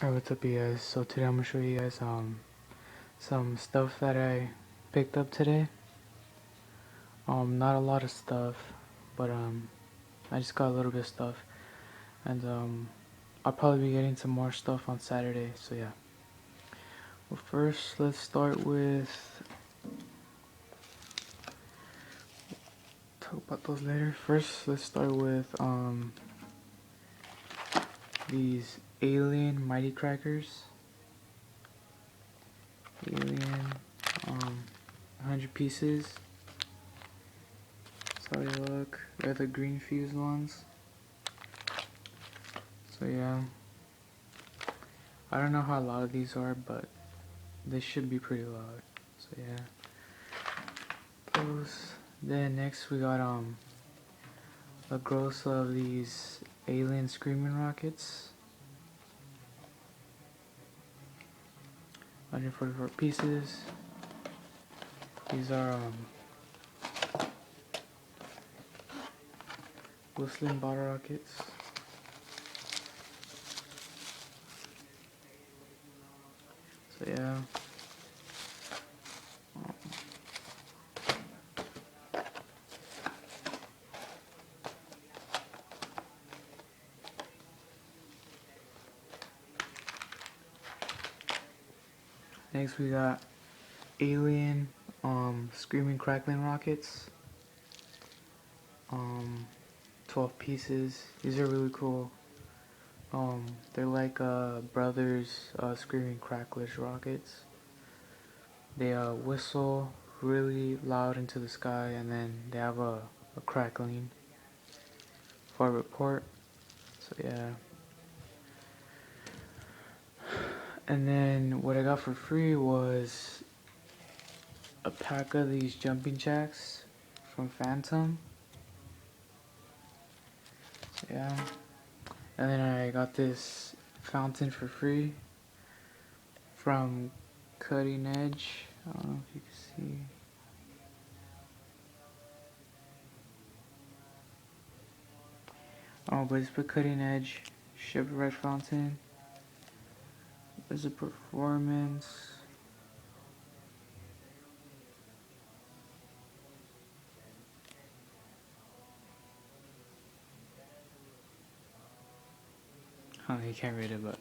Alright, what's up you guys? So today I'm gonna show you guys some stuff that I picked up today. Not a lot of stuff, but I just got a little bit of stuff, and I'll probably be getting some more stuff on Saturday. So yeah. Well, first let's start with talk about those later. First, let's start with these alien mighty crackers. Alien 100 pieces. That's how they look. They're the green fused ones. So yeah, I don't know how loud these are, but they should be pretty loud. So yeah, those. Then next we got a gross of these alien screaming rockets. 144 pieces. These are whistling bottle rockets. So yeah. Next we got alien screaming crackling rockets. 12 pieces. These are really cool. They're like brothers screaming cracklers rockets. They whistle really loud into the sky, and then they have a crackling for a report. So yeah. And then what I got for free was a pack of these jumping jacks from Phantom. So yeah. And then I got this fountain for free from Cutting Edge. I don't know if you can see. Oh, but it's for Cutting Edge Shipwreck Fountain. There's a performance. Oh, you can't read it, but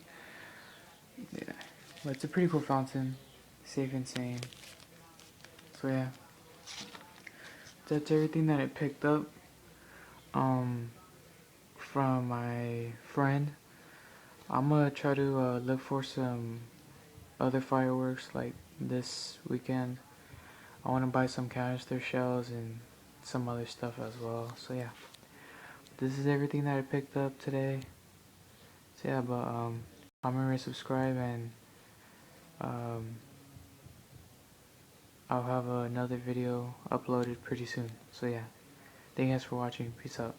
yeah. But it's a pretty cool fountain. Safe and sane. So yeah. That's everything that I picked up from my friend. I'm gonna try to look for some other fireworks like this weekend. I want to buy some canister shells and some other stuff as well. So yeah, this is everything that I picked up today. So yeah, but comment, rate, subscribe, and um, I'll have another video uploaded pretty soon. So yeah, thank you guys for watching. Peace out.